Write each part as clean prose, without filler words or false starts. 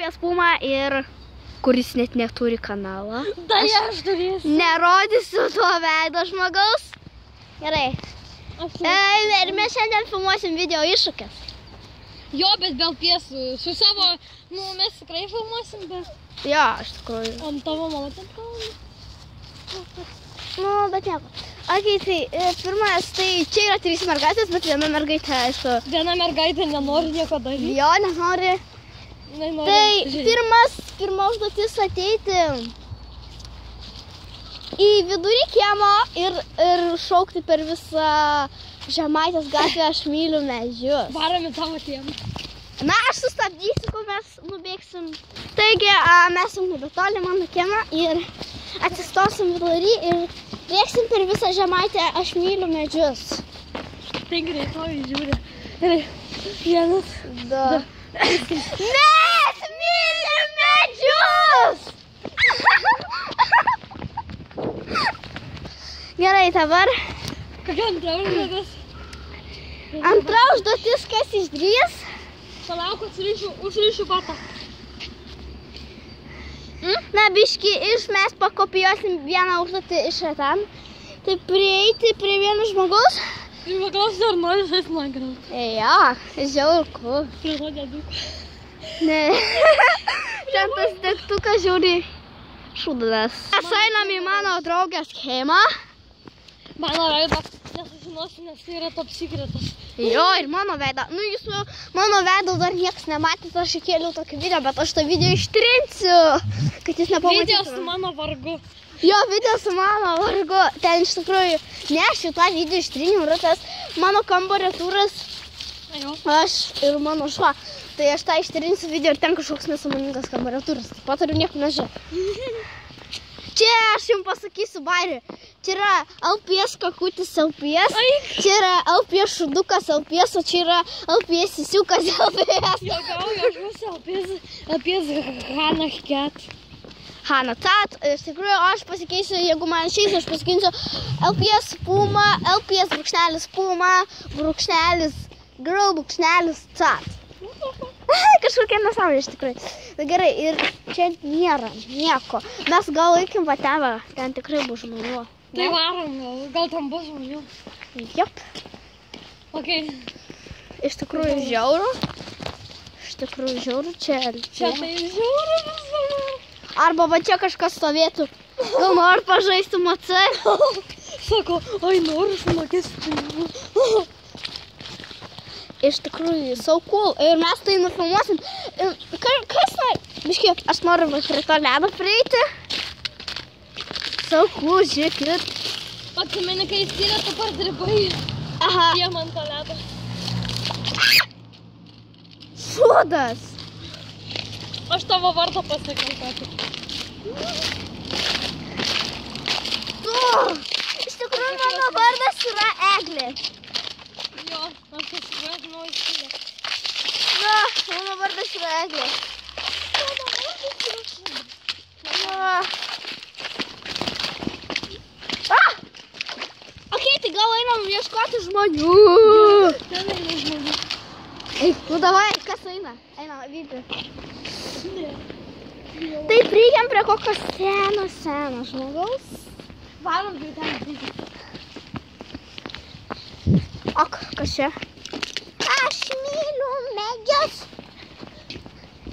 LPS Puma ir kuris net neturi kanalą. Dar aš turėsiu. Nerodysiu to veido žmogaus. Gerai. Ir mes šiandien filmuosim video iššūkės. Jo, bet be LPS su savo, mes tikrai filmuosim, bet... Jo, iš tikrųjų. Ant tavo mano ten kalbą. Bet nieko. Ok, tai pirmas, tai čia yra 3 mergaitės, bet viena mergaitė, aišku. Viena mergaitė nenori nieko daryti. Jo, nenori. Tai pirma užduotis ateiti į vidurį kiemo ir šaukti per visą Žemaitės gatvę Aš myliu medžius. Varom į tavo kiemą. Na, aš sustabdysiu, kol mes nubėgsim. Taigi, mes jau nebetoli mano kiemą ir atsistosim vidury ir bėgsim per visą Žemaitę Aš myliu medžius. Tai greitoji žiūri. Ir 1, 2. Mes mylim medžius! Gerai, dabar. Kokia antra užduotis? Antra užduotis, kas išdrįs? Palauk, užrišiu batą. Na, biški, mes pakopijuosim vieną užduotį iš ten. Tai prieiti prie vieno žmogaus. Ir paklausti, ar nori žaisti Minecraft. Jo, žiaurku. Prie to dėduką. Ne. Ten tas degtukas žiauri šūdas. Mes einam į mano draugės kiemą. Mano veidą nesužinosiu, nes tai yra top secretas. Jo, ir mano veidą. Nu, jūs mano veidą dar niekas nematys, aš įkėliau tokį video, bet aš tą video ištrinsiu, kad jūs nepamatytų. Video su mano vargu. Jo, video su mano vargu. Ten iš tikrųjų, ne aš šitą video ištryniau, yra tas mano kambario turas, aš ir mano šuo. Tai aš tą ištrinsiu video ir ten kažkoks nesąmoningas kambario turas. Taip pat turiu nieko nežinau. Čia aš jums pasakysiu bairį. Čia yra LPS kakutis LPS. Čia yra LPS šudukas LPS, o čia yra LPS įsiukas LPS. Jo, gal aš būsiu LPS Hana Cat. Hana Cat. Iš tikrųjų, aš pasikeisiu, jeigu man išeisiu, aš pasakysiu LPS Puma, LPS brūkšnelis Puma, brūkšnelis Girl, brūkšnelis Cat. Kažkokia nesąmonė iš tikrųjų. Tai gerai, ir čia nėra nieko. Mes gal eikim va ten tikrai bus žmonių. Tai varom, gal tam bus žmonių. Jop. Ok. Iš tikrųjų žiauru. Čia tai žiauru visą. Arba va čia kažkas stovėtų. Gal nori pažaisti MC? Sako, oi noriu sumokėsiu pinigų. Iš tikrųjų, so cool. Ir mes tai nufilmuosim. Kas nori? Biški, aš noriu prie to ledo prieiti. So cool, žiūrėkit. Atsimeni, kai įskyrė, tu pardribai. Aha. Jiem ant to ledo. Šūdas. Aš tavo vardą pasakiau tokį. Tu. Iš tikrųjų, mano vardas yra Eglė. Jo, aš įsivažinau įskyrė. Na, mano vardas yra Eglė. Ok, tai gal einam ieškoti žmonių. Ten eina žmonių. Eik, nu davai, kas eina? Eina, vykti. Tai prieigiam prie kokio seno žmogaus. Varom jau ten vykti. Ok, kas čia? Aš myliu medžius.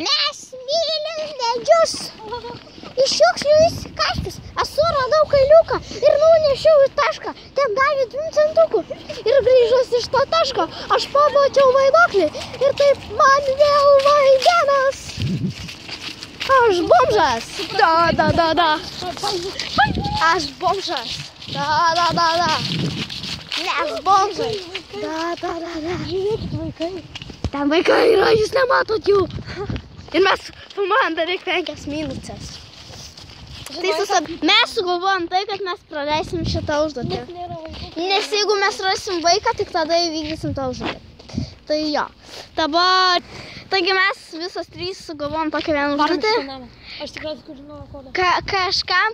Mes mylim medžius. Iš šiukšlių įsikastis. Esu radau kailiuką ir nunešiau į tašką. Ten davė 2 centukų. Ir grįžus iš to taško, aš pamačiau vaiduoklį. Ir taip man vėl vaidenas. Aš bomžas. Da. Aš bomžas. Da. Mes bomžai. Da. Žiūrėkit, vaikai. Ten vaikai yra, jūs nematot jų. Ir mes filmuojam beveik 5 minutės. Mes sugalvojom tai, kad mes praleisim šitą užduotį. Nes jeigu mes rasim vaiką, tik tada įvykdysim tą užduotį. Tai jo. Dabar, taigi mes visas 3 sugalvojom tokią vieną užduotį. Aš tikriausiai, kur žinau kodą. Kažkam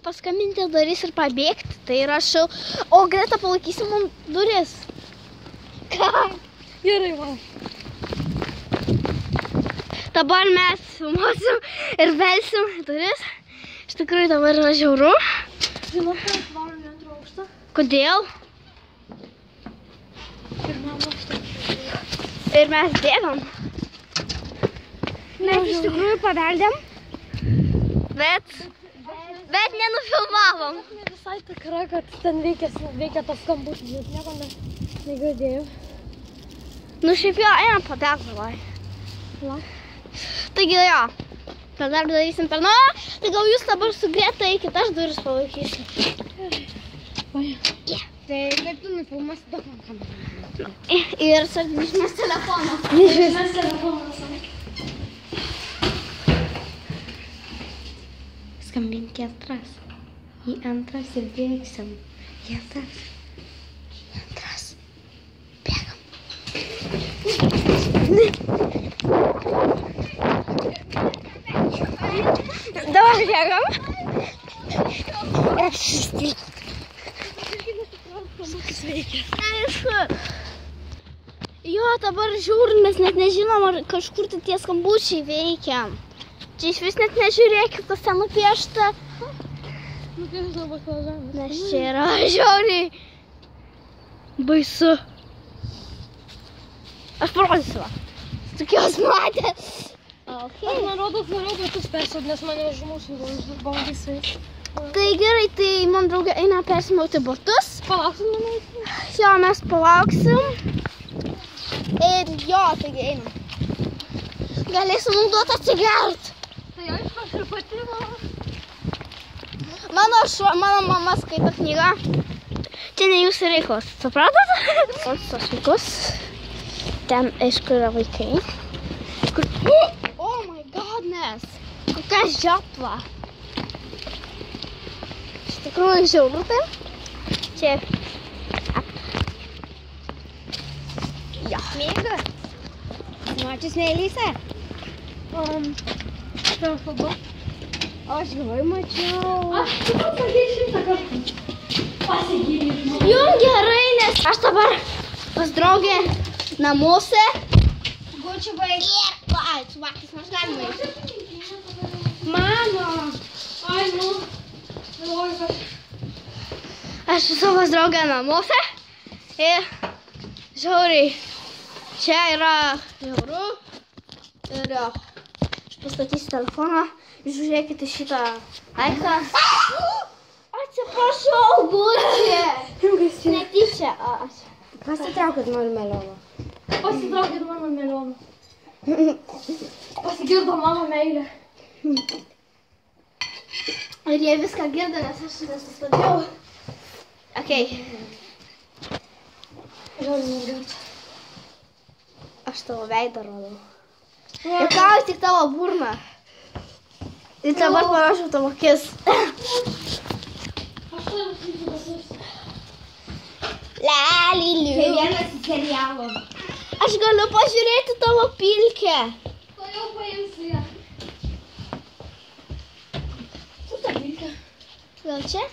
paskambinti darys ir pabėgti. Tai rašau. O Greta, palaikysim mums duris. Ką? Gerai, va. Dabar mes filmuosim ir belsim duris. Iš tikrųjų dabar yra žiauru. Žinau, kad varom į antrą aukštą. Kodėl? Pirmam aukštą. Ir mes bėgam. Mes iš tikrųjų pabeldėm, bet nenufilmavom. Ne visai tikra, kad ten veikia tas skambutis, bet nieko negirdėjau. Nu šiaip jo, einam pabėgt davai. Va. Taigi jo, tada darysim per naują, tai gal jūs dabar su Greta eikit, aš duris palaikysiu. Tai kaip tu nufilmuosi dabar kamerą? Ir išmės telefoną. Išmės telefoną. Skambink į antras. Į antras ir bėgsim. Į antras. Į antras. Bėgam. Dabar bėgam. Aš išstik. Aišku. Jo, dabar žiūrim, mes net nežinom, ar kažkur tai tie skambučiai veikia. Čia iš vis net nežiūrėkit, kas ten nupiešta. Nupiešta baklažanas. Nes čia yra žiauriai baisu. Aš parodysiu va. Tokios matė. Aš man rodos norėjau batus persot, nes mane užmušė, uždirbau visai. Tai gerai, tai man draugė eina persimauti batus. Palauksim, manau. Jo, mes palauksim. Ir jo, taigi einam. Galėsim mums duoti atsigert. Tai aišku, aš ir pati Mano mama skaito knygą. Čia ne jūsų reikalas, supratot? O tos vaikus. Ten, aišku, yra vaikai. Oh my godness. Kokia žiopla. Iš tikrųjų žiauru tai. Čia. Ja. Mėga. Mačius neįlyse? Aš gyvai mačiau. Aš tu pasakei 100 kartų. Pasigilinau. Jum gerai, nes aš dabar pas draugę namuose. Gučiu baigi. Ai, su vakis mes galime. Mano. Ai, nu. Aš su savo draugę namuose. Ir žiauriai. Čia yra žiauru. Ir jo. Aš pastatysiu telefoną. Žiūrėkite šitą daiktą. Atsiprašau, Gučia. Netyčia. Pasitraukit mano melioną. Pasitraukit mano melioną. Pasigirdo mano meilė. Ir jie viską girdo, nes aš nesustabdžiau. Okei. Aš tavo veidą rodau. Juokauju tik tavo burną. Ir dabar panašu tavo akis. Leliliu. Tai vienas į serialą. Aš galiu pažiūrėti tavo pilkę. To jau paimsiu ją. Kur ta pilkė? Gal čia?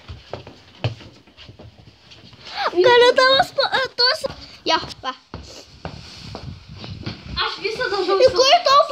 Galiu tavo tos... Jo, va. Aš visą dažau. Ir kur tavo